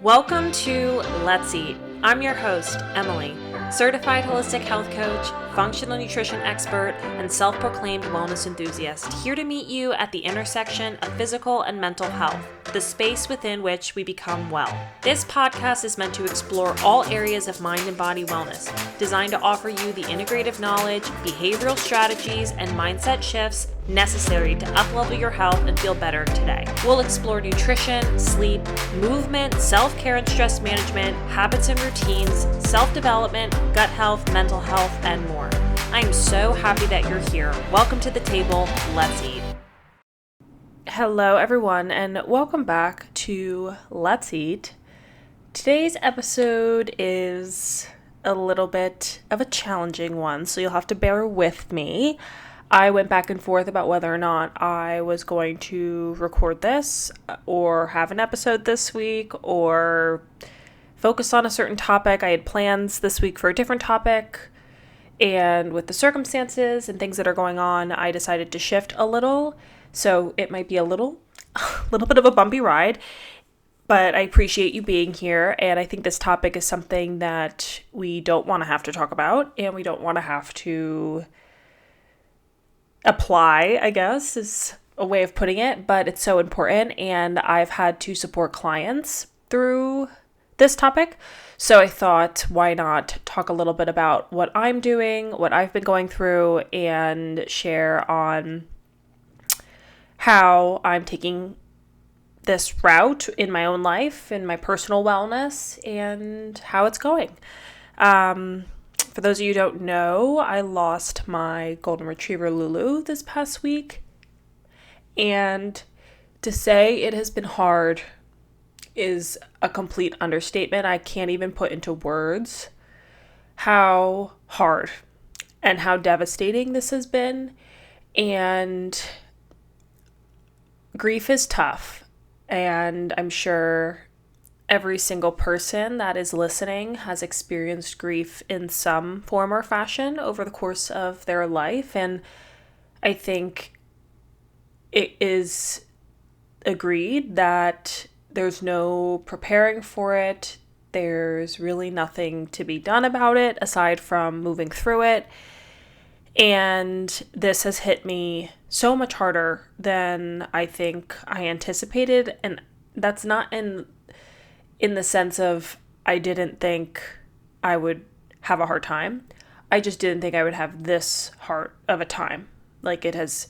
Welcome to Let's Eat. I'm your host, Emily, certified holistic health coach, functional nutrition expert, and self-proclaimed wellness enthusiast, here to meet you at the intersection of physical and mental health, the space within which we become well. This podcast is meant to explore all areas of mind and body wellness, designed to offer you the integrative knowledge, behavioral strategies, and mindset shifts necessary to uplevel your health and feel better today. We'll explore nutrition, sleep, movement, self-care and stress management, habits and routines, self-development, gut health, mental health, and more. I am so happy that you're here. Welcome to the table. Let's eat. Hello, everyone, and welcome back to Let's Eat. Today's episode is a little bit of a challenging one, so you'll have to bear with me. I went back and forth about whether or not I was going to record this or have an episode this week or focus on a certain topic. I had plans this week for a different topic, and with the circumstances and things that are going on, I decided to shift a little. So it might be a little bit of a bumpy ride, but I appreciate you being here. And I think this topic is something that we don't want to have to talk about, and we don't want to have to apply, I guess, is a way of putting it, but it's so important. And I've had to support clients through this topic. So I thought, why not talk a little bit about what I'm doing, what I've been going through, and share on how I'm taking this route in my own life, in my personal wellness, and how it's going. For those of you who don't know, I lost my golden retriever Lulu this past week. And to say it has been hard is a complete understatement. I can't even put into words how hard and how devastating this has been. And grief is tough. And I'm sure every single person that is listening has experienced grief in some form or fashion over the course of their life. And I think it is agreed that there's no preparing for it. There's really nothing to be done about it aside from moving through it. And this has hit me so much harder than I think I anticipated. And that's not in the sense of I didn't think I would have a hard time. I just didn't think I would have this hard of a time. Like, it has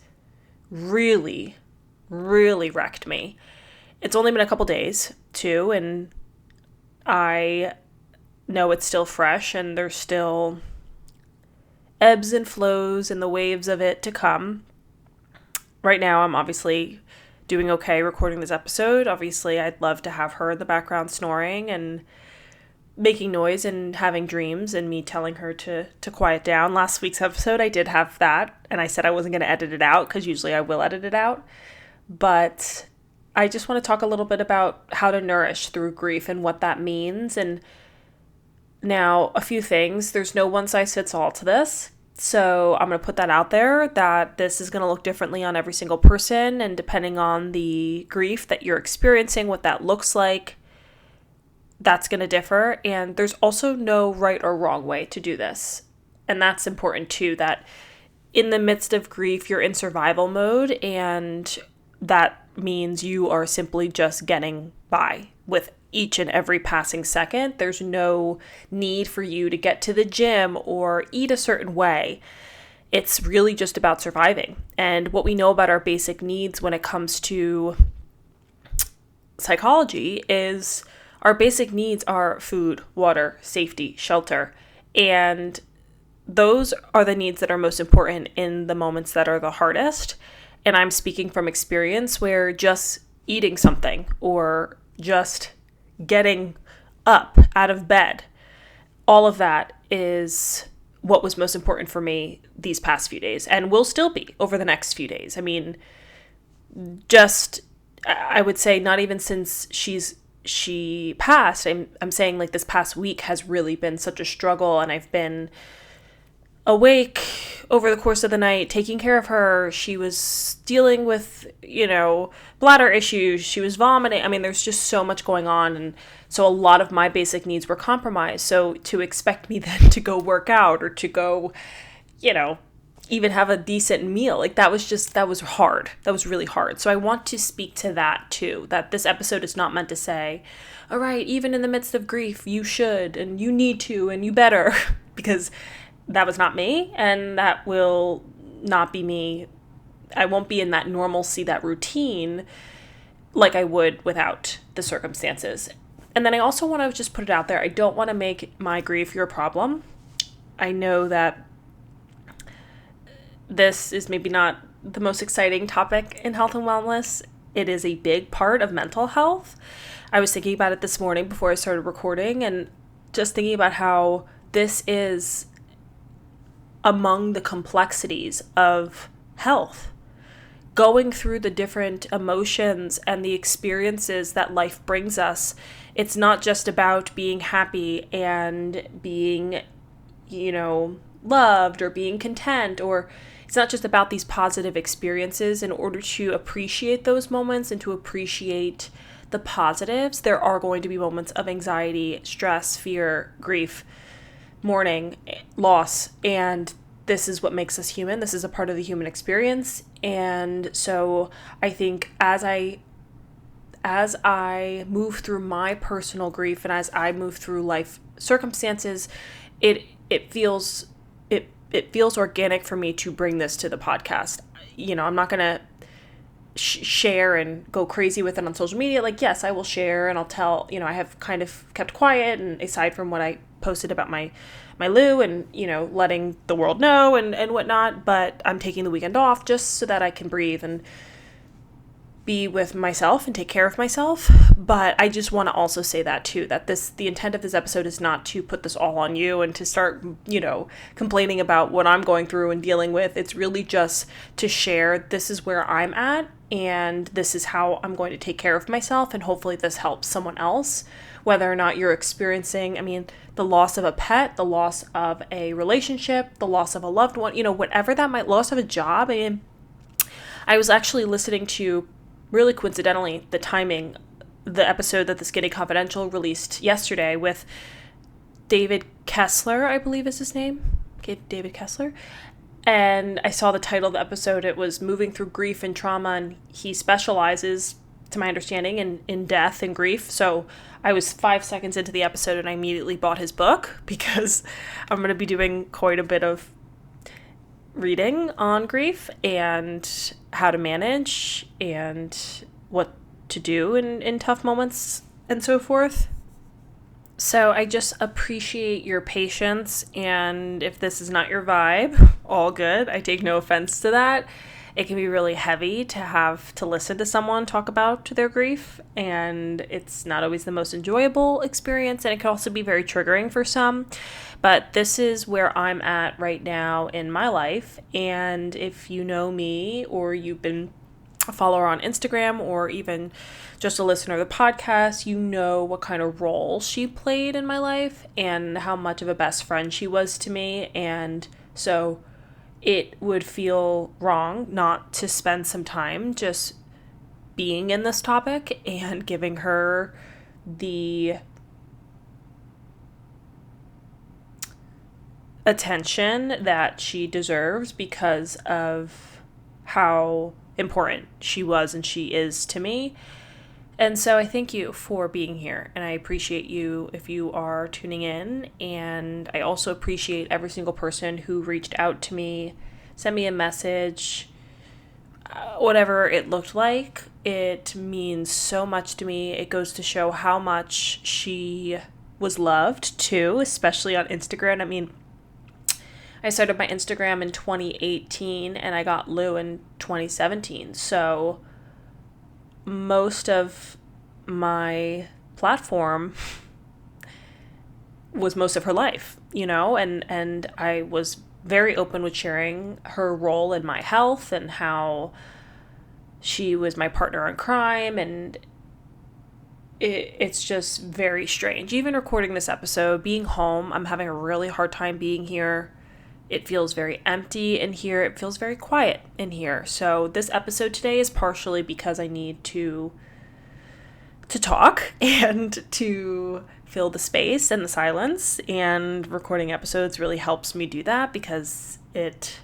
really, really wrecked me. It's only been a couple days, too, and I know it's still fresh, and there's still ebbs and flows and the waves of it to come. Right now, I'm obviously doing okay recording this episode. Obviously, I'd love to have her in the background snoring and making noise and having dreams and me telling her to quiet down. Last week's episode, I did have that, and I said I wasn't going to edit it out because usually I will edit it out. But I just want to talk a little bit about how to nourish through grief and what that means. And now, a few things. There's no one size fits all to this. So I'm going to put that out there, that this is going to look differently on every single person, and depending on the grief that you're experiencing, what that looks like, that's going to differ. And there's also no right or wrong way to do this. And that's important too, that in the midst of grief, you're in survival mode, and that means you are simply just getting by with each and every passing second. There's no need for you to get to the gym or eat a certain way. It's really just about surviving. And what we know about our basic needs when it comes to psychology is our basic needs are food, water, safety, shelter. And those are the needs that are most important in the moments that are the hardest. And I'm speaking from experience where just eating something or just getting up out of bed, all of that is what was most important for me these past few days, and will still be over the next few days. I mean, just, I would say not even since she passed, I'm saying like this past week has really been such a struggle, and I've been awake over the course of the night, taking care of her. She was dealing with, bladder issues. She was vomiting. I mean, there's just so much going on. And so a lot of my basic needs were compromised. So to expect me then to go work out or to go, even have a decent meal, like that was hard. That was really hard. So I want to speak to that too, that this episode is not meant to say, all right, even in the midst of grief, you should, and you need to, and you better, because that was not me, and that will not be me. I won't be in that normalcy, that routine, like I would without the circumstances. And then I also want to just put it out there. I don't want to make my grief your problem. I know that this is maybe not the most exciting topic in health and wellness. It is a big part of mental health. I was thinking about it this morning before I started recording, and just thinking about how this is among the complexities of health. Going through the different emotions and the experiences that life brings us. It's not just about being happy and being, loved or being content, or it's not just about these positive experiences. In order to appreciate those moments and to appreciate the positives, there are going to be moments of anxiety, stress, fear, grief, mourning, loss, and this is what makes us human. This is a part of the human experience. And so I think as I move through my personal grief and as I move through life circumstances, it feels organic for me to bring this to the podcast. I'm not going to share and go crazy with it on social media. Like, yes, I will share and I'll tell, I have kind of kept quiet, and aside from what I posted about my Lou and, letting the world know and whatnot, but I'm taking the weekend off just so that I can breathe and be with myself and take care of myself. But I just want to also say that too, that the intent of this episode is not to put this all on you and to start, complaining about what I'm going through and dealing with. It's really just to share, this is where I'm at and this is how I'm going to take care of myself, and hopefully this helps someone else, whether or not you're experiencing, the loss of a pet, the loss of a relationship, the loss of a loved one, whatever that might, loss of a job. I was actually listening to, really coincidentally, the episode that the Skinny Confidential released yesterday with David Kessler, I believe is his name. Okay, David Kessler. And I saw the title of the episode. It was Moving Through Grief and Trauma, and he specializes, to my understanding, in death and grief. So I was 5 seconds into the episode and I immediately bought his book, because I'm going to be doing quite a bit of reading on grief and how to manage and what to do in tough moments and so forth. So I just appreciate your patience, and if this is not your vibe, all good. I take no offense to that. It can be really heavy to have to listen to someone talk about their grief, and it's not always the most enjoyable experience, and it can also be very triggering for some. But this is where I'm at right now in my life, and if you know me or you've been a follower on Instagram or even just a listener of the podcast, you know what kind of role she played in my life and how much of a best friend she was to me. And so it would feel wrong not to spend some time just being in this topic and giving her the attention that she deserves because of how important she was and she is to me. And so I thank you for being here, and I appreciate you if you are tuning in, and I also appreciate every single person who reached out to me, sent me a message, whatever it looked like. It means so much to me. It goes to show how much she was loved too, especially on Instagram. I started my Instagram in 2018 and I got Lou in 2017. So most of my platform was most of her life, and I was very open with sharing her role in my health and how she was my partner in crime, and it's just very strange. Even recording this episode, being home, I'm having a really hard time being here It feels very empty in here. It feels very quiet in here. So this episode today is partially because I need to talk and to fill the space and the silence, and recording episodes really helps me do that because it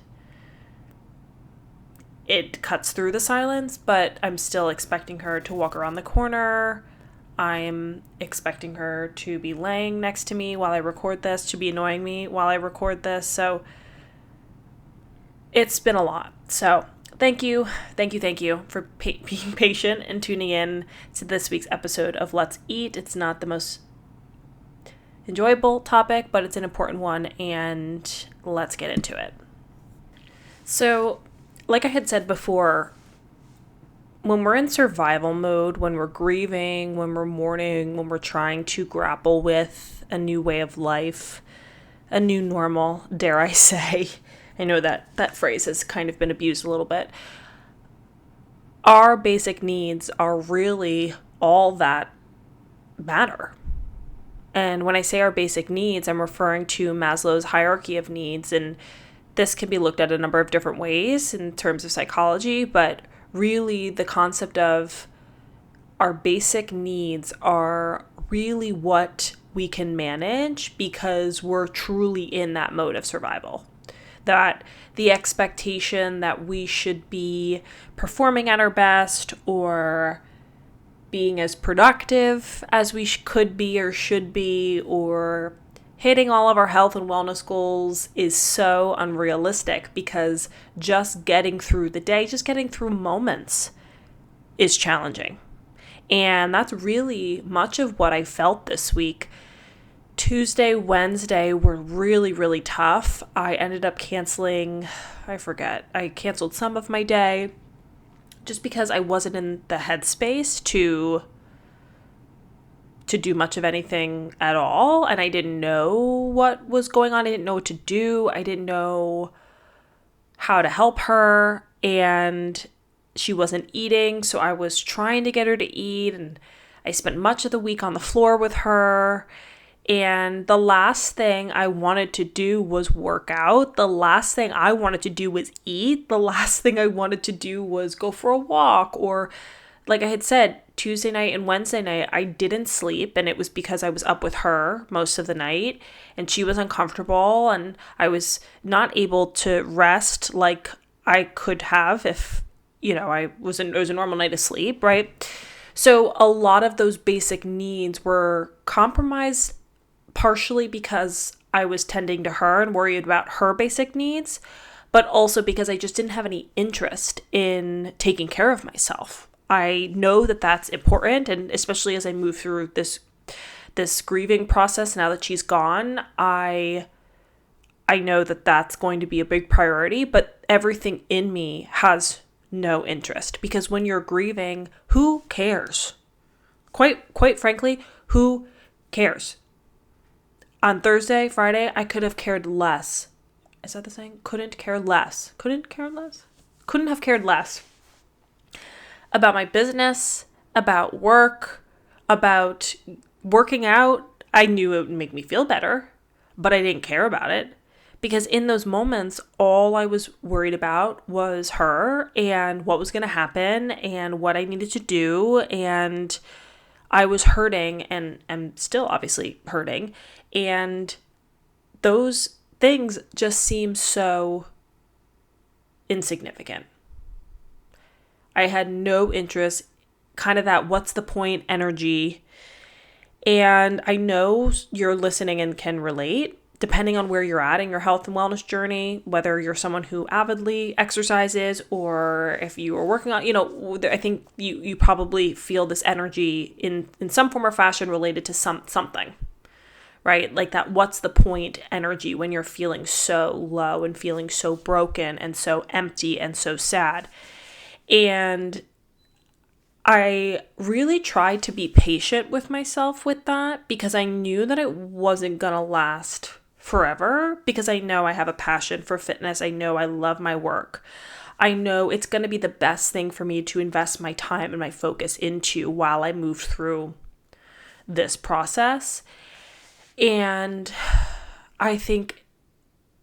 cuts through the silence, but I'm still expecting her to walk around the corner. I'm expecting her to be laying next to me while I record this, to be annoying me while I record this. So it's been a lot. So thank you for being patient and tuning in to this week's episode of Let's Eat. It's not the most enjoyable topic, but it's an important one, and let's get into it. So, like I had said before, when we're in survival mode, when we're grieving, when we're mourning, when we're trying to grapple with a new way of life, a new normal, dare I say, I know that phrase has kind of been abused a little bit, our basic needs are really all that matter. And when I say our basic needs, I'm referring to Maslow's hierarchy of needs, and this can be looked at a number of different ways in terms of psychology, but really the concept of our basic needs are really what we can manage because we're truly in that mode of survival. That the expectation that we should be performing at our best or being as productive as we could be or should be, or hitting all of our health and wellness goals is so unrealistic because just getting through the day, just getting through moments is challenging. And that's really much of what I felt this week. Tuesday, Wednesday were really, really tough. I ended up canceling, I canceled some of my day just because I wasn't in the headspace to do much of anything at all. And I didn't know what was going on. I didn't know what to do. I didn't know how to help her. And she wasn't eating. So I was trying to get her to eat. And I spent much of the week on the floor with her. And the last thing I wanted to do was work out. The last thing I wanted to do was eat. The last thing I wanted to do was go for a walk. Or, like I had said, Tuesday night and Wednesday night, I didn't sleep. And it was because I was up with her most of the night. And she was uncomfortable. And I was not able to rest like I could have if, it was a normal night of sleep, right? So a lot of those basic needs were compromised, partially because I was tending to her and worried about her basic needs, but also because I just didn't have any interest in taking care of myself. I know that that's important, and especially as I move through this grieving process now that she's gone, I know that that's going to be a big priority, but everything in me has no interest, because when you're grieving, who cares? Quite frankly, who cares? On Thursday, Friday, I could have cared less. Is that the saying? Couldn't care less. Couldn't have cared less about my business, about work, about working out. I knew it would make me feel better, but I didn't care about it because in those moments, all I was worried about was her and what was going to happen and what I needed to do. And I was hurting, and I'm still obviously hurting. And those things just seem so insignificant. I had no interest, kind of that what's the point energy. And I know you're listening and can relate, depending on where you're at in your health and wellness journey, whether you're someone who avidly exercises or if you are working on, I think you probably feel this energy in some form or fashion related to something. Right? Like that what's the point energy when you're feeling so low and feeling so broken and so empty and so sad. And I really tried to be patient with myself with that because I knew that it wasn't going to last forever, because I know I have a passion for fitness. I know I love my work. I know it's going to be the best thing for me to invest my time and my focus into while I move through this process. And I think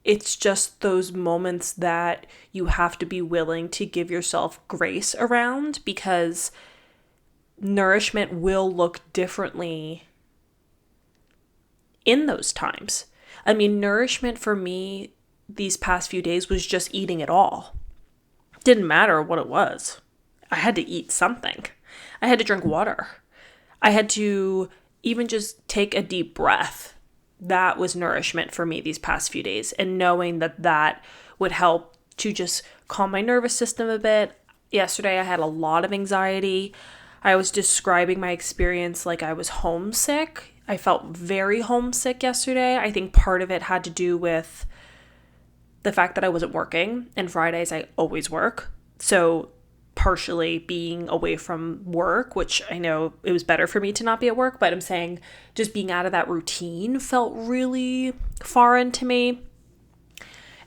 It's just those moments that you have to be willing to give yourself grace around, because nourishment will look differently in those times. I mean, nourishment for me these past few days was just eating it all. Didn't matter what it was. I had to eat something. I had to drink water. I had to even just take a deep breath. That was nourishment for me these past few days. And knowing that that would help to just calm my nervous system a bit. Yesterday, I had a lot of anxiety. I was describing my experience like I was homesick. I felt very homesick yesterday. I think part of it had to do with the fact that I wasn't working. And Fridays, I always work. So partially being away from work, which I know it was better for me to not be at work, but I'm saying just being out of that routine felt really foreign to me.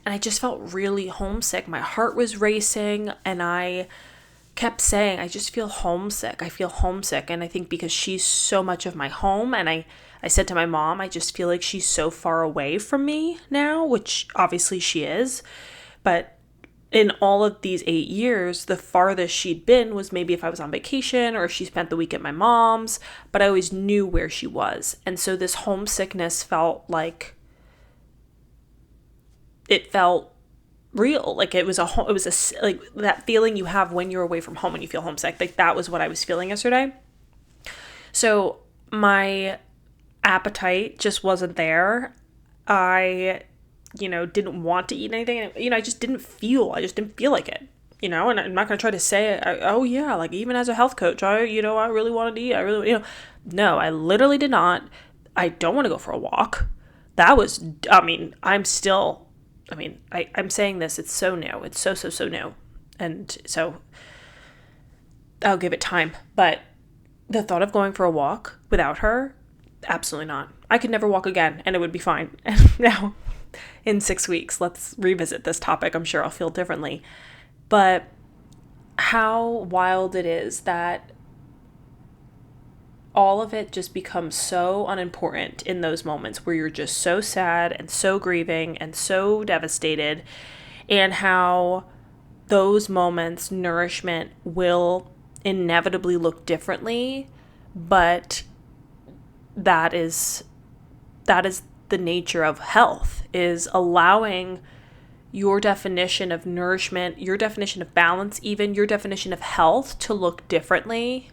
And I just felt really homesick. My heart was racing, and I kept saying, I just feel homesick. I feel homesick. And I think because she's so much of my home, and I said to my mom, I just feel like she's so far away from me now, which obviously she is. But in all of these 8 years, the farthest she'd been was maybe if I was on vacation or if she spent the week at my mom's, but I always knew where she was. And so this homesickness felt like, it felt real. Like it was like that feeling you have when you're away from home and you feel homesick. Like that was what I was feeling yesterday. So my appetite just wasn't there. I didn't want to eat anything. I just didn't feel like it, and I'm not going to try to say, like even as a health coach, I really wanted to eat. No, I literally did not. I don't want to go for a walk. That was, I'm saying this, it's so new. It's so new. And so I'll give it time. But the thought of going for a walk without her, absolutely not. I could never walk again and it would be fine. And now, in 6 weeks, let's revisit this topic. I'm sure I'll feel differently. But how wild it is that all of it just becomes so unimportant in those moments where you're just so sad and so grieving and so devastated, and how those moments, nourishment will inevitably look differently, but that is the nature of health, is allowing your definition of nourishment, your definition of balance, even your definition of health to look differently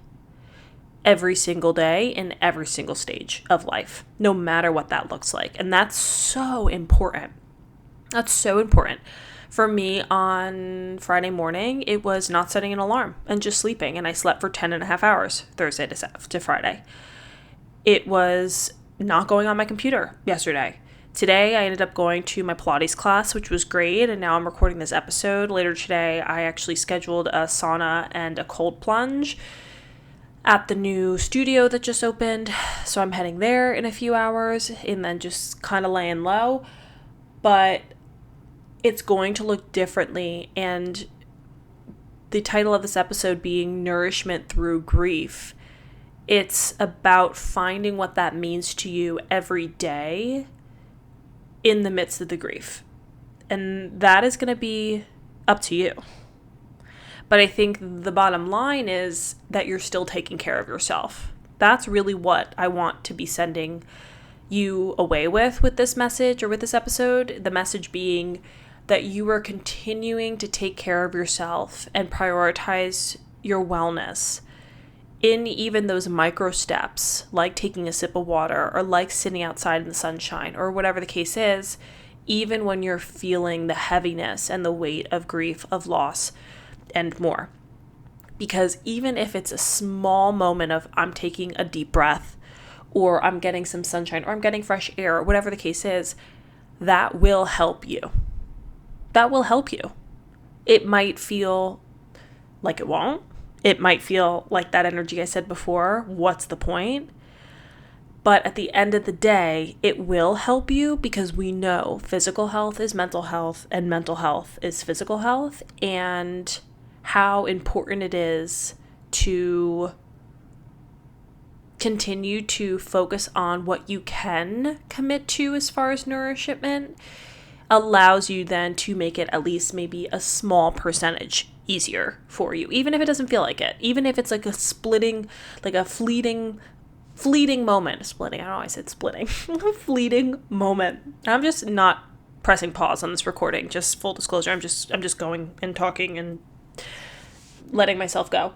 every single day in every single stage of life, no matter what that looks like. And that's so important. That's so important. For me on Friday morning, it was not setting an alarm and just sleeping. And I slept for 10 and a half hours, Thursday to Friday. It was not going on my computer yesterday. Today, I ended up going to my Pilates class, which was great, and now I'm recording this episode. Later today, I actually scheduled a sauna and a cold plunge at the new studio that just opened, so I'm heading there in a few hours, and then just kind of laying low. But it's going to look differently, and the title of this episode being Nourishment Through Grief, it's about finding what that means to you every day in the midst of the grief. And that is going to be up to you. But I think the bottom line is that you're still taking care of yourself. That's really what I want to be sending you away with this message or with this episode. The message being that you are continuing to take care of yourself and prioritize your wellness in even those micro steps, like taking a sip of water or like sitting outside in the sunshine or whatever the case is, even when you're feeling the heaviness and the weight of grief, of loss, and more. Because even if it's a small moment of I'm taking a deep breath or I'm getting some sunshine or I'm getting fresh air or whatever the case is, that will help you. That will help you. It might feel like it won't. It might feel like that energy I said before, what's the point? But at the end of the day, it will help you because we know physical health is mental health and mental health is physical health, and how important it is to continue to focus on what you can commit to as far as nourishment. allows you then to make it at least maybe a small percentage easier for you, even if it doesn't feel like it, even if it's like a splitting, like a fleeting moment. Splitting, I don't know why I said splitting. Fleeting moment. I'm just not pressing pause on this recording, just full disclosure. I'm just going and talking and letting myself go.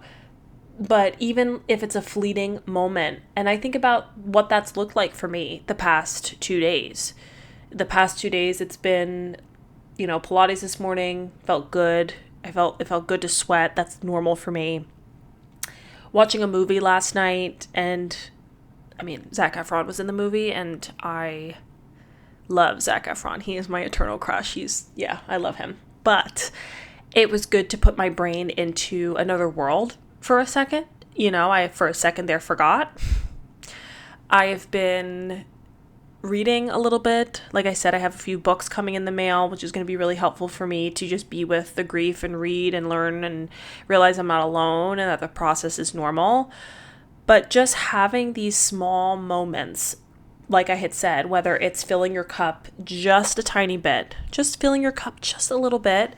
But even if it's a fleeting moment, and I think about what that's looked like for me the past 2 days. The past 2 days, it's been, Pilates this morning, felt good. It felt good to sweat. That's normal for me. Watching a movie last night, and Zac Efron was in the movie, and I love Zac Efron. He is my eternal crush. I love him. But it was good to put my brain into another world for a second. I for a second there forgot. I have been reading a little bit. Like I said, I have a few books coming in the mail, which is going to be really helpful for me to just be with the grief and read and learn and realize I'm not alone and that the process is normal. But just having these small moments, like I had said, whether it's filling your cup just a tiny bit, just filling your cup just a little bit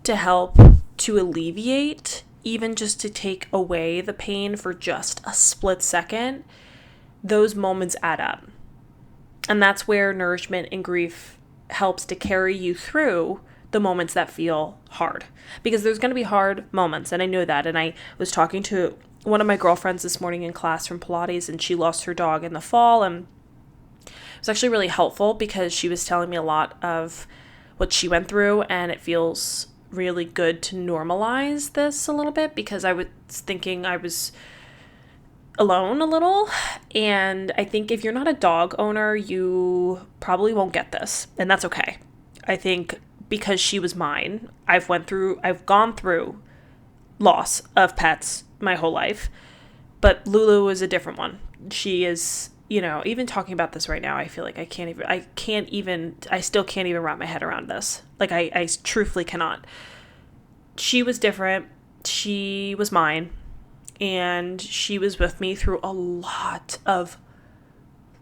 to help to alleviate, even just to take away the pain for just a split second, those moments add up. And that's where nourishment in grief helps to carry you through the moments that feel hard. Because there's going to be hard moments, and I know that. And I was talking to one of my girlfriends this morning in class from Pilates, and she lost her dog in the fall, and it was actually really helpful because she was telling me a lot of what she went through, and it feels really good to normalize this a little bit because I was thinking I was alone a little. And I think if you're not a dog owner, you probably won't get this, and that's okay. I think because she was mine, I've gone through loss of pets my whole life, but Lulu is a different one. She is, even talking about this right now, I feel like I still can't even wrap my head around this. Like I truthfully cannot. She was different. She was mine. And she was with me through a lot of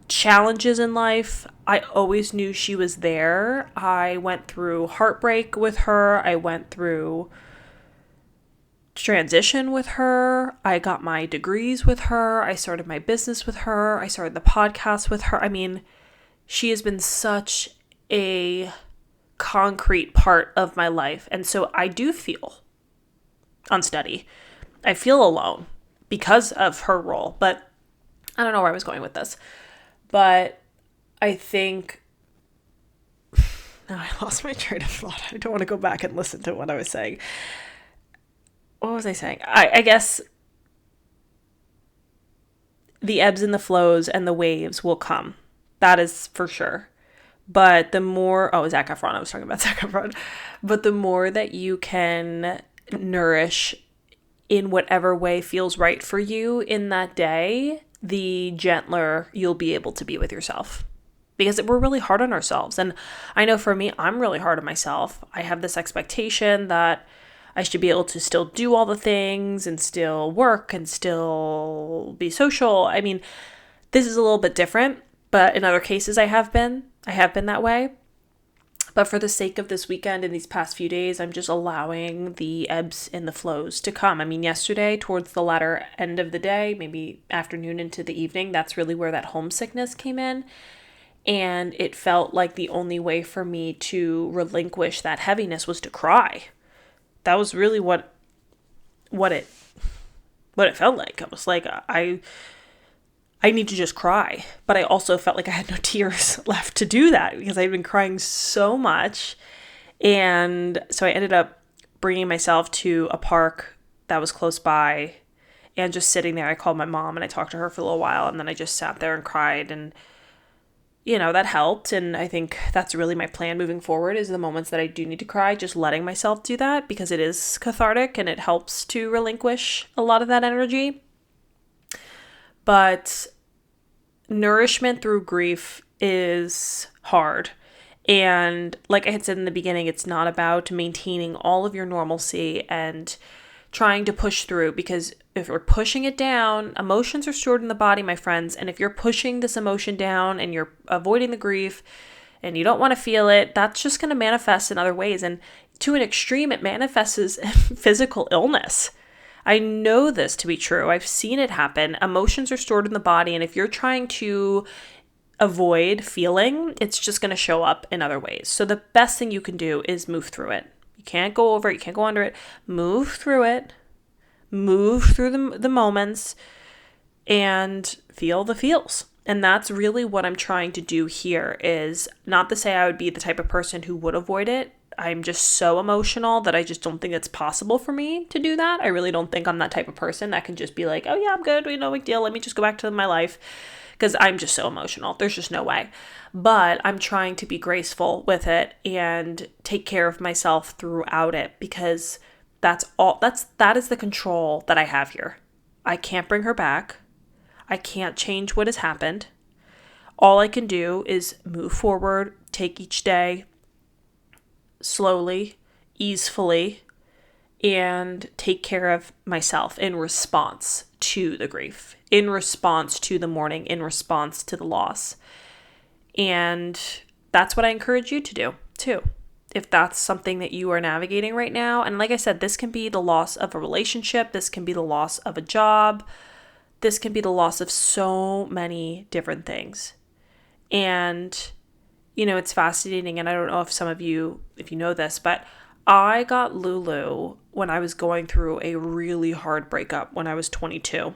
challenges in life. I always knew she was there. I went through heartbreak with her. I went through transition with her. I got my degrees with her. I started my business with her. I started the podcast with her. She has been such a concrete part of my life. And so I do feel unsteady. I feel alone because of her role, but I don't know where I was going with this. But I think, now I lost my train of thought. I don't want to go back and listen to what I was saying. What was I saying? I guess the ebbs and the flows and the waves will come. That is for sure. But the more, Zac Efron, I was talking about Zac Efron. But the more that you can nourish in whatever way feels right for you in that day, the gentler you'll be able to be with yourself. Because we're really hard on ourselves. And I know for me, I'm really hard on myself. I have this expectation that I should be able to still do all the things and still work and still be social. This is a little bit different, but in other cases I have been that way. But for the sake of this weekend and these past few days, I'm just allowing the ebbs and the flows to come. Yesterday, towards the latter end of the day, maybe afternoon into the evening, that's really where that homesickness came in. And it felt like the only way for me to relinquish that heaviness was to cry. That was really what it felt like. I was like, I need to just cry. But I also felt like I had no tears left to do that because I'd been crying so much. And so I ended up bringing myself to a park that was close by and just sitting there. I called my mom and I talked to her for a little while, and then I just sat there and cried, and that helped. And I think that's really my plan moving forward, is the moments that I do need to cry, just letting myself do that, because it is cathartic and it helps to relinquish a lot of that energy. But nourishment through grief is hard. And like I had said in the beginning, it's not about maintaining all of your normalcy and trying to push through, because if we're pushing it down, emotions are stored in the body, my friends. And if you're pushing this emotion down and you're avoiding the grief and you don't want to feel it, that's just going to manifest in other ways. And to an extreme, it manifests as physical illness. I know this to be true. I've seen it happen. Emotions are stored in the body, and if you're trying to avoid feeling, it's just going to show up in other ways. So the best thing you can do is move through it. You can't go over it. You can't go under it. Move through it. Move through the moments and feel the feels. And that's really what I'm trying to do here, is not to say I would be the type of person who would avoid it. I'm just so emotional that I just don't think it's possible for me to do that. I really don't think I'm that type of person that can just be like, oh yeah, I'm good, no big deal, let me just go back to my life, because I'm just so emotional. There's just no way. But I'm trying to be graceful with it and take care of myself throughout it, because that is the control that I have here. I can't bring her back. I can't change what has happened. All I can do is move forward, take each day slowly, easefully, and take care of myself in response to the grief, in response to the mourning, in response to the loss. And that's what I encourage you to do too, if that's something that you are navigating right now. And like I said, this can be the loss of a relationship, this can be the loss of a job, this can be the loss of so many different things. And it's fascinating, and I don't know if some of you, if you know this, but I got Lulu when I was going through a really hard breakup when I was 22.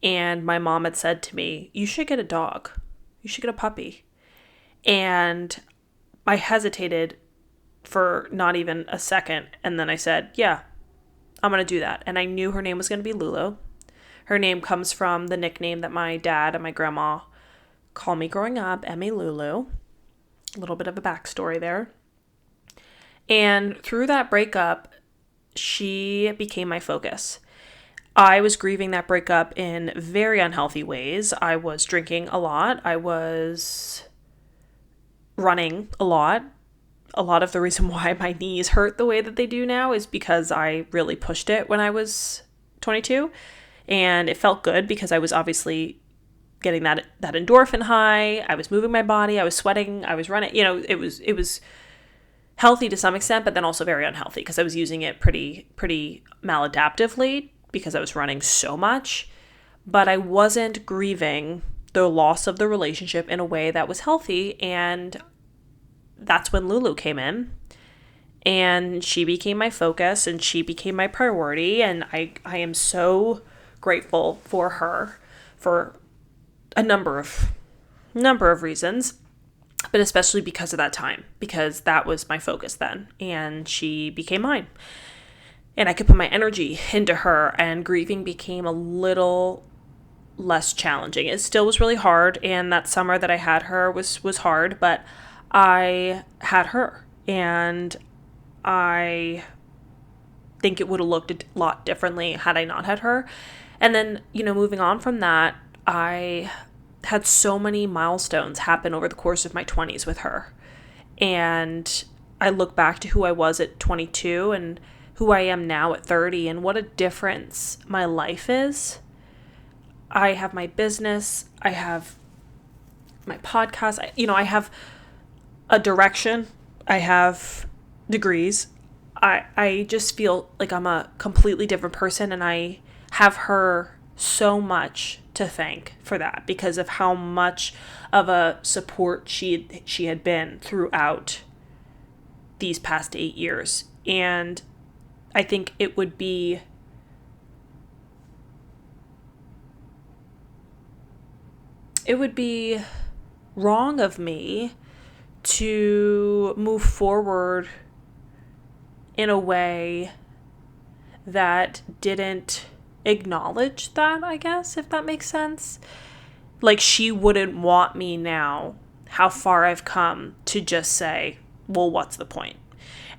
And my mom had said to me, you should get a dog. You should get a puppy. And I hesitated for not even a second. And then I said, yeah, I'm going to do that. And I knew her name was going to be Lulu. Her name comes from the nickname that my dad and my grandma called me growing up, Emily Lulu. A little bit of a backstory there. And through that breakup, she became my focus. I was grieving that breakup in very unhealthy ways. I was drinking a lot. I was running a lot. A lot of the reason why my knees hurt the way that they do now is because I really pushed it when I was 22. And it felt good because I was obviously getting that endorphin high. I was moving my body. I was sweating. I was running. It was healthy to some extent, but then also very unhealthy because I was using it pretty maladaptively because I was running so much. But I wasn't grieving the loss of the relationship in a way that was healthy. And that's when Lulu came in. And she became my focus and she became my priority. And I am so grateful for her for a number of reasons, but especially because of that time, because that was my focus then, and she became mine, and I could put my energy into her, and grieving became a little less challenging. It still was really hard, and that summer that I had her was hard, but I had her, and I think it would have looked a lot differently had I not had her. And then, moving on from that, I had so many milestones happen over the course of my 20s with her. And I look back to who I was at 22 and who I am now at 30 and what a difference my life is. I have my business. I have my podcast. I have a direction. I have degrees. I just feel like I'm a completely different person, and I have her so much to thank for that because of how much of a support she had been throughout these past 8 years. And I think it would be wrong of me to move forward in a way that didn't acknowledge that, I guess, if that makes sense. Like, she wouldn't want me now, how far I've come, to just say, well, what's the point?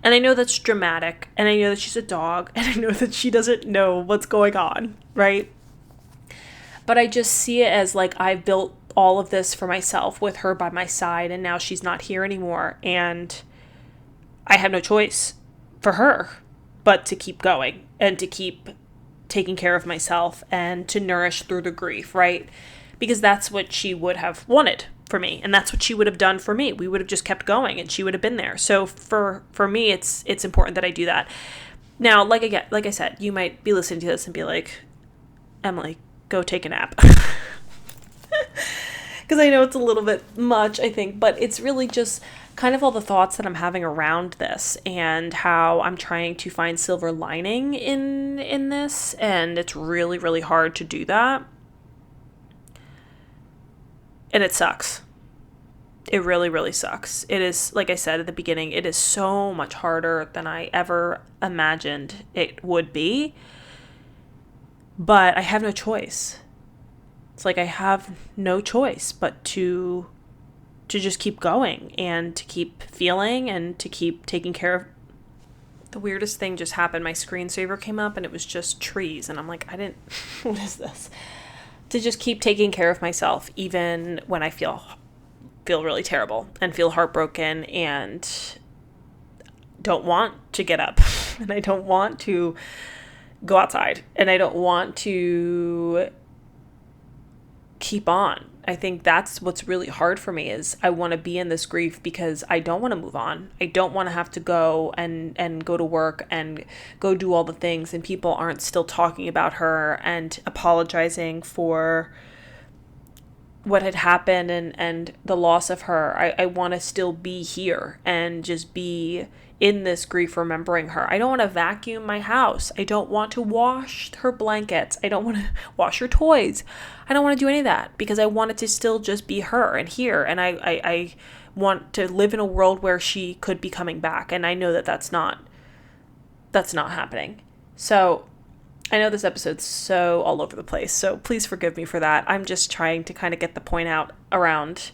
And I know that's dramatic, and I know that she's a dog, and I know that she doesn't know what's going on, right? But I just see it as like I've built all of this for myself with her by my side, and now she's not here anymore, and I have no choice for her but to keep going and to keep taking care of myself and to nourish through the grief, right? Because that's what she would have wanted for me. And that's what she would have done for me. We would have just kept going and she would have been there. So for me, it's important that I do that. Now, like I said, you might be listening to this and be like, Emily, go take a nap. Because I know it's a little bit much, I think, but it's really just kind of all the thoughts that I'm having around this and how I'm trying to find silver lining in this. And it's really, really hard to do that. And it sucks. It really, really sucks. It is, like I said at the beginning, it is so much harder than I ever imagined it would be. But I have no choice. It's like I have no choice but to just keep going and to keep feeling and to keep taking care of. The weirdest thing just happened. My screensaver came up and it was just trees. And I'm like, what is this? To just keep taking care of myself, even when I feel really terrible and feel heartbroken and don't want to get up and I don't want to go outside and I don't want to keep on. I think that's what's really hard for me is I want to be in this grief because I don't want to move on. I don't want to have to go and go to work and go do all the things and people aren't still talking about her and apologizing for what had happened and the loss of her. I want to still be here and just be in this grief remembering her. I don't want to vacuum my house. I don't want to wash her blankets. I don't want to wash her toys. I don't want to do any of that because I want it to still just be her and here. And I want to live in a world where she could be coming back. And I know that that's not happening. So I know this episode's so all over the place, so please forgive me for that. I'm just trying to kind of get the point out around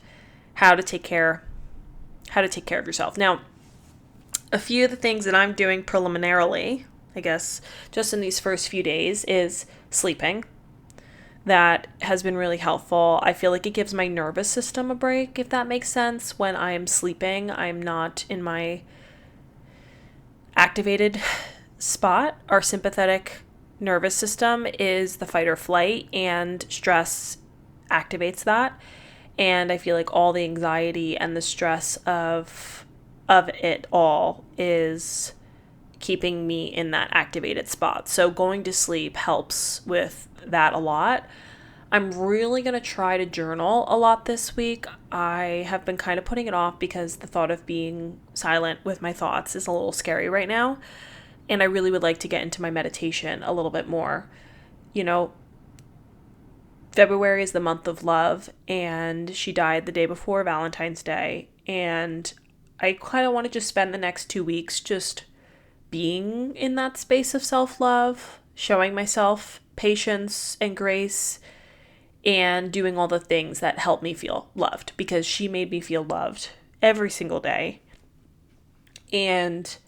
how to take care of yourself. Now, a few of the things that I'm doing preliminarily, I guess, just in these first few days is sleeping. That has been really helpful. I feel like it gives my nervous system a break, if that makes sense. When I'm sleeping, I'm not in my activated spot. Our sympathetic nervous system is the fight or flight, and stress activates that. And I feel like all the anxiety and the stress of it all is keeping me in that activated spot. So going to sleep helps with that a lot. I'm really going to try to journal a lot this week. I have been kind of putting it off because the thought of being silent with my thoughts is a little scary right now. And I really would like to get into my meditation a little bit more. You know, February is the month of love, and she died the day before Valentine's Day. And I kind of want to just spend the next 2 weeks just being in that space of self-love, showing myself patience and grace, and doing all the things that help me feel loved, because she made me feel loved every single day. And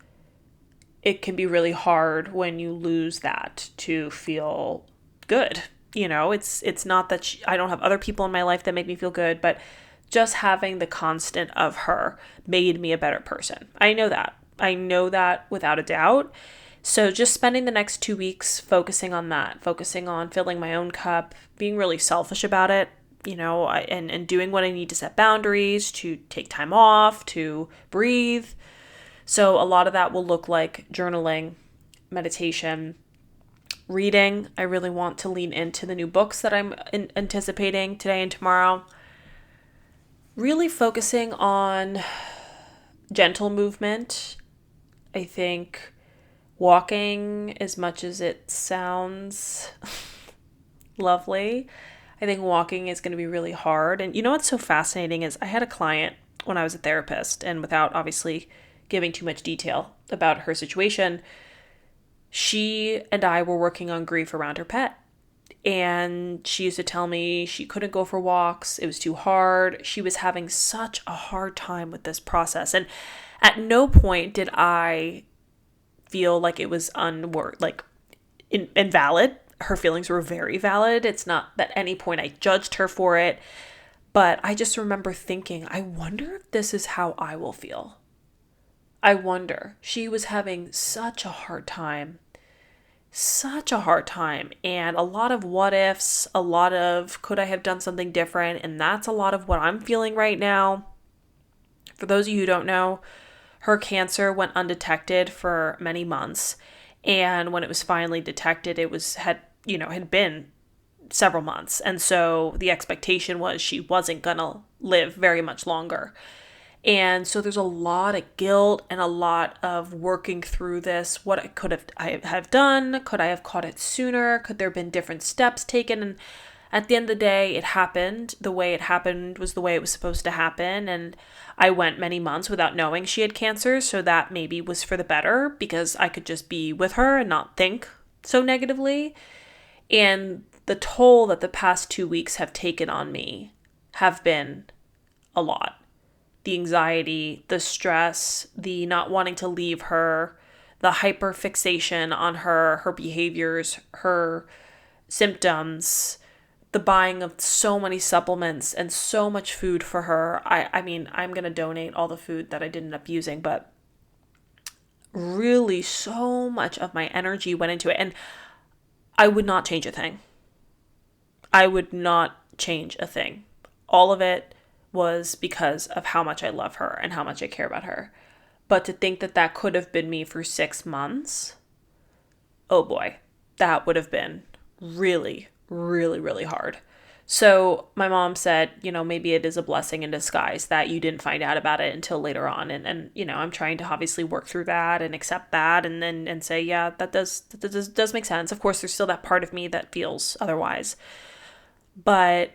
it can be really hard when you lose that to feel good. You know, it's not that I don't have other people in my life that make me feel good, but just having the constant of her made me a better person. I know that without a doubt. So just spending the next 2 weeks focusing on that, focusing on filling my own cup, being really selfish about it, you know, and doing what I need to set boundaries, to take time off, to breathe. So a lot of that will look like journaling, meditation, reading. I really want to lean into the new books that I'm anticipating today and tomorrow. Really focusing on gentle movement. I think walking, as much as it sounds lovely, I think walking is going to be really hard. And you know what's so fascinating is I had a client when I was a therapist, and without obviously giving too much detail about her situation, she and I were working on grief around her pet. And she used to tell me she couldn't go for walks. It was too hard. She was having such a hard time with this process. And at no point did I feel like it was invalid. Her feelings were very valid. It's not that at any point I judged her for it. But I just remember thinking, I wonder if this is how I will feel. I wonder. She was having such a hard time. such a hard time, and a lot of what ifs, a lot of could I have done something different, and that's a lot of what I'm feeling right now. For those of you who don't know, her cancer went undetected for many months, and when it was finally detected, had been several months, and so the expectation was she wasn't gonna live very much longer. And so there's a lot of guilt and a lot of working through this. What I have done? Could I have caught it sooner? Could there have been different steps taken? And at the end of the day, it happened. The way it happened was the way it was supposed to happen. And I went many months without knowing she had cancer. So that maybe was for the better because I could just be with her and not think so negatively. And the toll that the past 2 weeks have taken on me have been a lot. The anxiety, the stress, the not wanting to leave her, the hyper fixation on her behaviors, her symptoms, the buying of so many supplements and so much food for her. I mean, I'm going to donate all the food that I did end up using, but really so much of my energy went into it. And I would not change a thing. I would not change a thing. All of it was because of how much I love her and how much I care about her. But to think that that could have been me for 6 months, oh boy, that would have been really, really, really hard. So my mom said, maybe it is a blessing in disguise that you didn't find out about it until later on. And I'm trying to obviously work through that and accept that and say, yeah, that does make sense. Of course, there's still that part of me that feels otherwise. But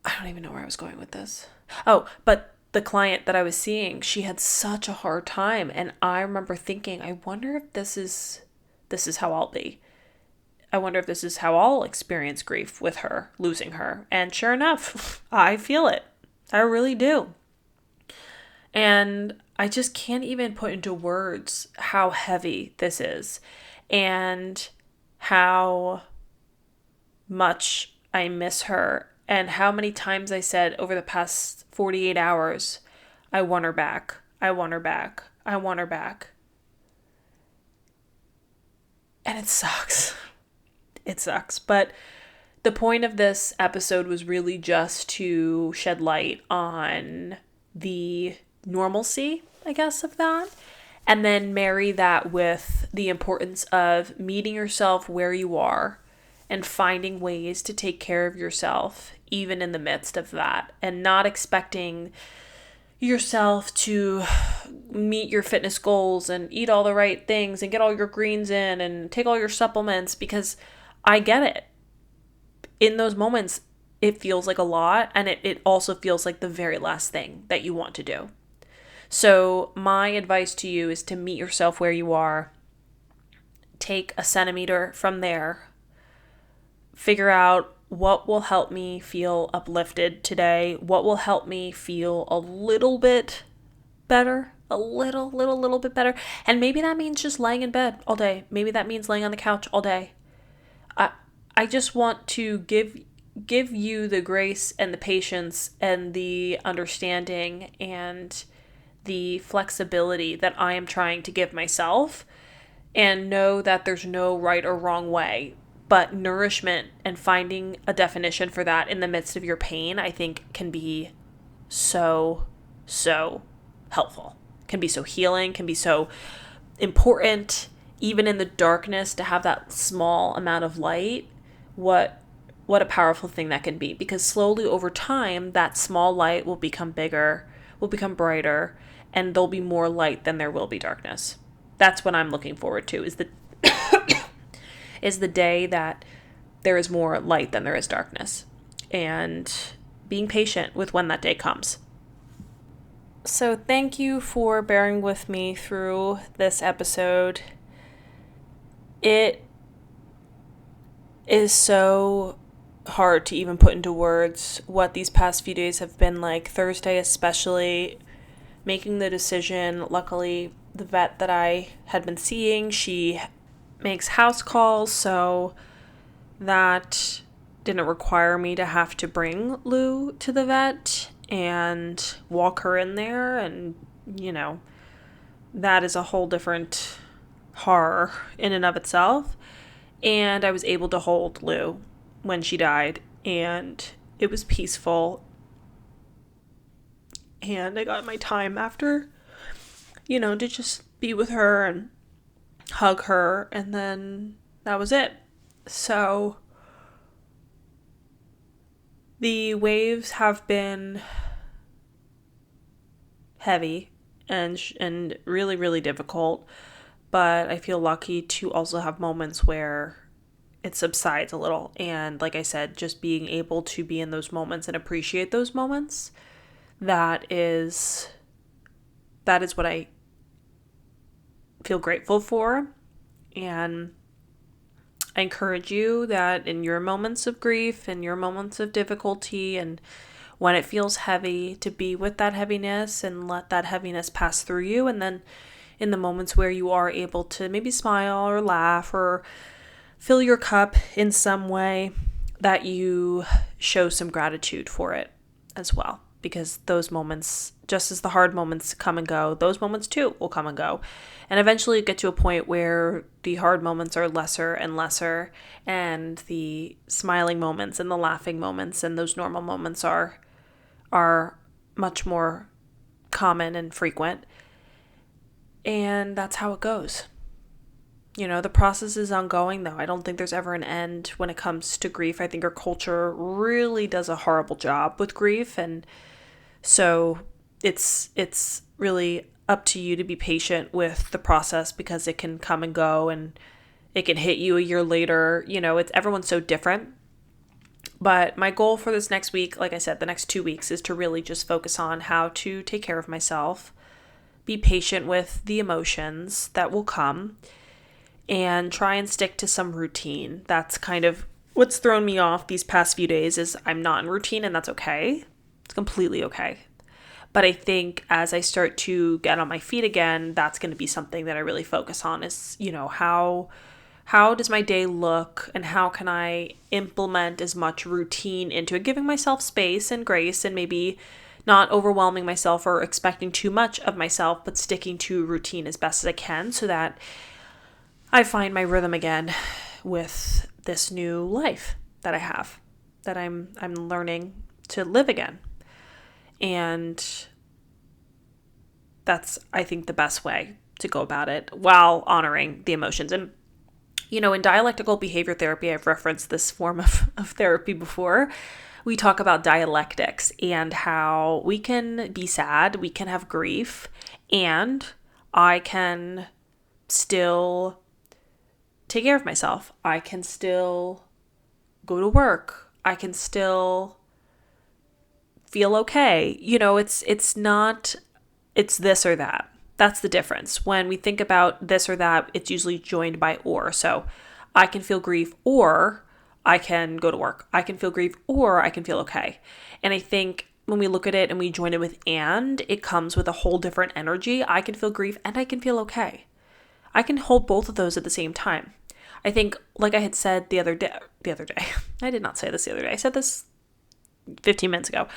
I don't even know where I was going with this. Oh, but the client that I was seeing, she had such a hard time. And I remember thinking, I wonder if this is how I'll be. I wonder if this is how I'll experience grief with her, losing her. And sure enough, I feel it. I really do. And I just can't even put into words how heavy this is and how much I miss her. And how many times I said over the past 48 hours, I want her back. I want her back. I want her back. And it sucks. It sucks. But the point of this episode was really just to shed light on the normalcy, I guess, of that. And then marry that with the importance of meeting yourself where you are and finding ways to take care of yourself, even in the midst of that, and not expecting yourself to meet your fitness goals and eat all the right things and get all your greens in and take all your supplements, because I get it. In those moments, it feels like a lot, and it also feels like the very last thing that you want to do. So my advice to you is to meet yourself where you are. Take a centimeter from there. Figure out what will help me feel uplifted today, what will help me feel a little bit better, a little bit better. And maybe that means just laying in bed all day. Maybe that means laying on the couch all day. I just want to give you the grace and the patience and the understanding and the flexibility that I am trying to give myself, and know that there's no right or wrong way. But nourishment and finding a definition for that in the midst of your pain, I think can be so, so helpful. Can be so healing, can be so important, even in the darkness, to have that small amount of light. What a powerful thing that can be. Because slowly over time, that small light will become bigger, will become brighter, and there'll be more light than there will be darkness. That's what I'm looking forward to, is the day that there is more light than there is darkness, and being patient with when that day comes. So thank you for bearing with me through this episode. It is so hard to even put into words what these past few days have been like. Thursday especially, making the decision. Luckily, the vet that I had been seeing, she makes house calls, so that didn't require me to have to bring Lou to the vet and walk her in there. And that is a whole different horror in and of itself. And I was able to hold Lou when she died, and it was peaceful. And I got my time after, to just be with her and hug her, and then that was it. So the waves have been heavy and really, really difficult, but I feel lucky to also have moments where it subsides a little. And like I said, just being able to be in those moments and appreciate those moments, that is what I feel grateful for. And I encourage you that in your moments of grief and your moments of difficulty, and when it feels heavy, to be with that heaviness and let that heaviness pass through you. And then in the moments where you are able to maybe smile or laugh or fill your cup in some way, that you show some gratitude for it as well. Because those moments, just as the hard moments come and go, those moments too will come and go. And eventually get to a point where the hard moments are lesser and lesser, and the smiling moments and the laughing moments and those normal moments are much more common and frequent. And that's how it goes. The process is ongoing, though. I don't think there's ever an end when it comes to grief. I think our culture really does a horrible job with grief, and so it's really up to you to be patient with the process, because it can come and go, and it can hit you a year later. Everyone's so different. But my goal for this next week, like I said, the next 2 weeks, is to really just focus on how to take care of myself, be patient with the emotions that will come, and try and stick to some routine. That's kind of what's thrown me off these past few days, is I'm not in routine, and that's okay. It's completely okay. But I think as I start to get on my feet again, that's going to be something that I really focus on, is, how does my day look, and how can I implement as much routine into it, giving myself space and grace, and maybe not overwhelming myself or expecting too much of myself, but sticking to routine as best as I can, so that I find my rhythm again with this new life that I have, that I'm learning to live again. And that's, I think, the best way to go about it, while honoring the emotions. And, in dialectical behavior therapy, I've referenced this form of therapy before. We talk about dialectics and how we can be sad, we can have grief, and I can still take care of myself. I can still go to work. I can still feel okay. It's not, it's this or that. That's the difference. When we think about this or that, it's usually joined by or. So I can feel grief, or I can go to work. I can feel grief, or I can feel okay. And I think when we look at it and we join it with and, it comes with a whole different energy. I can feel grief and I can feel okay. I can hold both of those at the same time. I think, like I had said the other day, I did not say this the other day. I said this 15 minutes ago.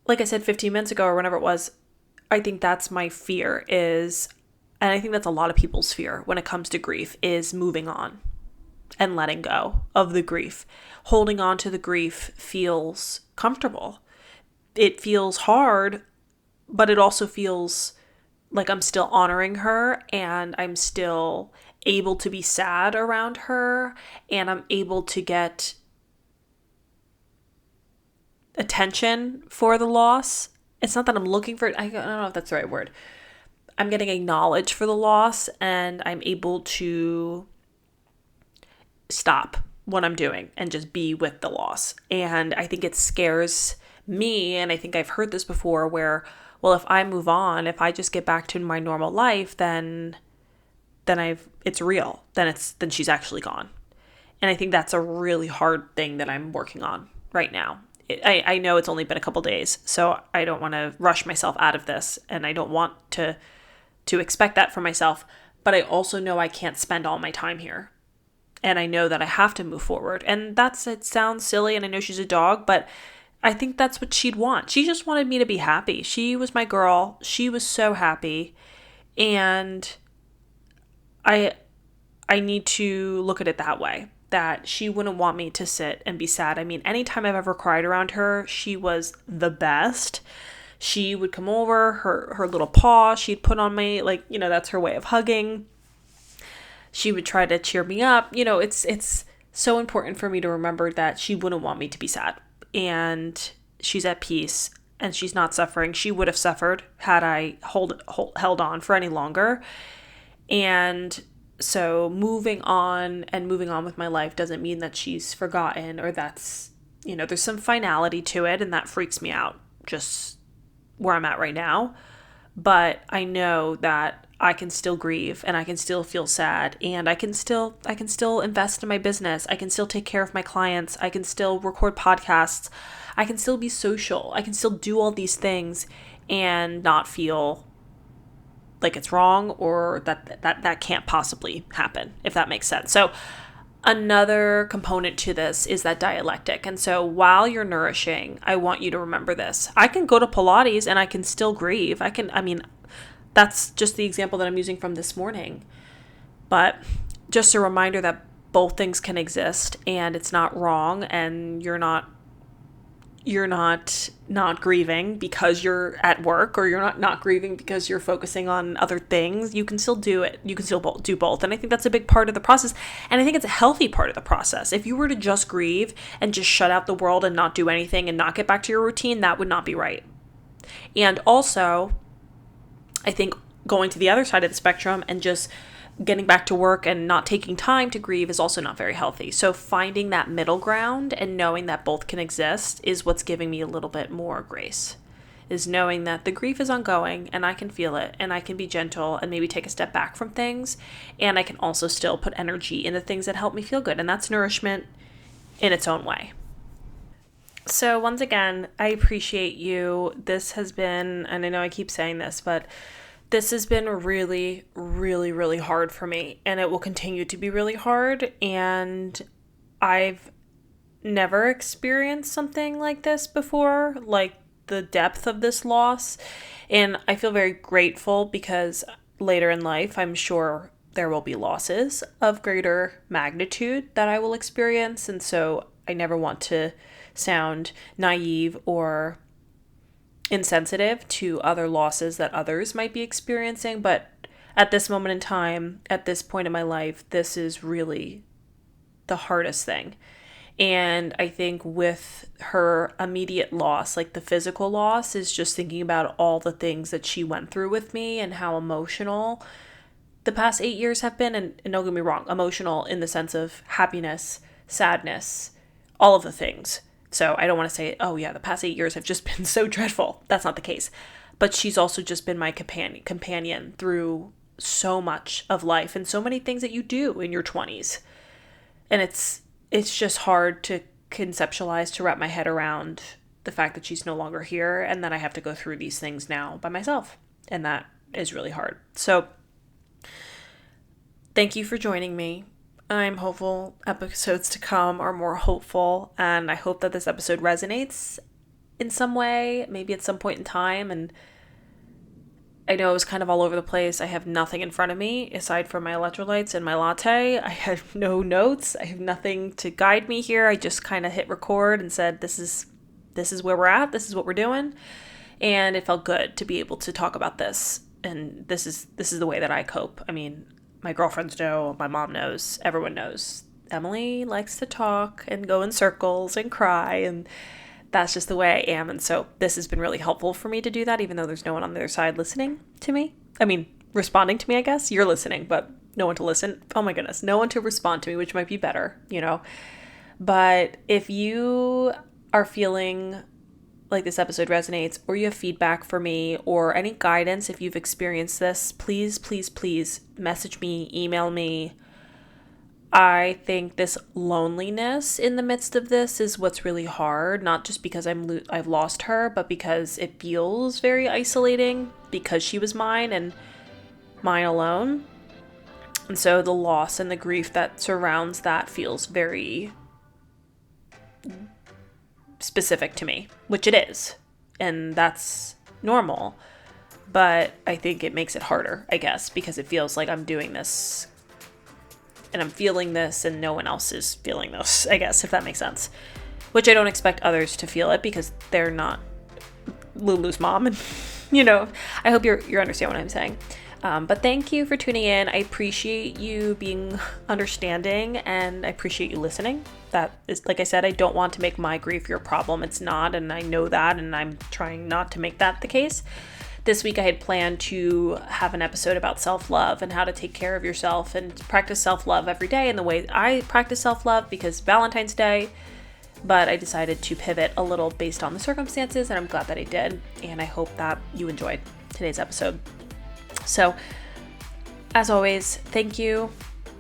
Like I said 15 minutes ago, or whenever it was, I think that's my fear is, and I think that's a lot of people's fear when it comes to grief, is moving on and letting go of the grief. Holding on to the grief feels comfortable. It feels hard, but it also feels like I'm still honoring her, and I'm still able to be sad around her, and I'm able to get attention for the loss. It's not that I'm looking for it. I don't know if that's the right word. I'm getting acknowledged for the loss, and I'm able to stop what I'm doing and just be with the loss. And I think it scares me, and I think I've heard this before, where, well, if I move on, if I just get back to my normal life, then it's real. Then she's actually gone. And I think that's a really hard thing that I'm working on right now. I know it's only been a couple days, so I don't want to rush myself out of this, and I don't want to expect that for myself. But I also know I can't spend all my time here. And I know that I have to move forward. And it sounds silly, and I know she's a dog, but I think that's what she'd want. She just wanted me to be happy. She was my girl. She was so happy. And I need to look at it that way, that she wouldn't want me to sit and be sad. I mean, anytime I've ever cried around her, she was the best. She would come over, her little paw she'd put on me, like, that's her way of hugging. She would try to cheer me up. It's so important for me to remember that she wouldn't want me to be sad. And she's at peace and she's not suffering. She would have suffered had I held on for any longer. And so moving on with my life doesn't mean that she's forgotten or that's, there's some finality to it, and that freaks me out, just where I'm at right now. But I know that I can still grieve and I can still feel sad, and I can still invest in my business. I can still take care of my clients. I can still record podcasts. I can still be social. I can still do all these things and not feel like it's wrong or that can't possibly happen, if that makes sense. So another component to this is that dialectic. And so while you're nourishing, I want you to remember this. I can go to Pilates and I can still grieve. That's just the example that I'm using from this morning. But just a reminder that both things can exist and it's not wrong, and you're not grieving because you're at work, or you're not grieving because you're focusing on other things. You can still do it. You can still do both. And I think that's a big part of the process. And I think it's a healthy part of the process. If you were to just grieve and just shut out the world and not do anything and not get back to your routine, that would not be right. And also, I think going to the other side of the spectrum and just getting back to work and not taking time to grieve is also not very healthy. So finding that middle ground and knowing that both can exist is what's giving me a little bit more grace, is knowing that the grief is ongoing and I can feel it and I can be gentle and maybe take a step back from things, and I can also still put energy into things that help me feel good. And that's nourishment in its own way. So once again, I appreciate you. This has been, and I know I keep saying this, but this has been really, really, really hard for me, and it will continue to be really hard. And I've never experienced something like this before, like the depth of this loss. And I feel very grateful because later in life, I'm sure there will be losses of greater magnitude that I will experience. And so I never want to sound naive or insensitive to other losses that others might be experiencing. But at this moment in time, at this point in my life, this is really the hardest thing. And I think with her immediate loss, like the physical loss, is just thinking about all the things that she went through with me and how emotional the past 8 years have been. And don't get me wrong, emotional in the sense of happiness, sadness, all of the things. So I don't want to say, oh yeah, the past 8 years have just been so dreadful. That's not the case. But she's also just been my companion through so much of life and so many things that you do in your 20s. And it's just hard to conceptualize, to wrap my head around the fact that she's no longer here and that I have to go through these things now by myself. And that is really hard. So thank you for joining me. I'm hopeful episodes to come are more hopeful, and I hope that this episode resonates in some way, maybe at some point in time. And I know it was kind of all over the place. I have nothing in front of me aside from my electrolytes and my latte. I have no notes. I have nothing to guide me here. I just kind of hit record and said, this is where we're at. This is what we're doing. And it felt good to be able to talk about this. And this is the way that I cope. I mean, my girlfriends know, my mom knows, everyone knows. Emily likes to talk and go in circles and cry, and that's just the way I am. And so this has been really helpful for me to do that, even though there's no one on the other side listening to me. I mean, responding to me, I guess. You're listening, but no one to listen. Oh my goodness, no one to respond to me, which might be better, But if you are feeling like this episode resonates, or you have feedback for me, or any guidance if you've experienced this, please, please, please message me, email me. I think this loneliness in the midst of this is what's really hard, not just because I've lost her, but because it feels very isolating because she was mine and mine alone. And so the loss and the grief that surrounds that feels very specific to me, which it is, and that's normal. But I think it makes it harder, I guess, because it feels like I'm doing this and I'm feeling this and no one else is feeling this, I guess, if that makes sense. Which I don't expect others to feel it because they're not Lulu's mom. And, I hope you understand what I'm saying. But thank you for tuning in. I appreciate you being understanding and I appreciate you listening. That is, like I said, I don't want to make my grief your problem. It's not, and I know that, and I'm trying not to make that the case. This week I had planned to have an episode about self-love and how to take care of yourself and practice self-love every day in the way I practice self-love because Valentine's Day, but I decided to pivot a little based on the circumstances, and I'm glad that I did, and I hope that you enjoyed today's episode. So, as always, thank you.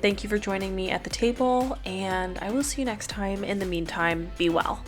Thank you for joining me at the table, and I will see you next time. In the meantime, be well.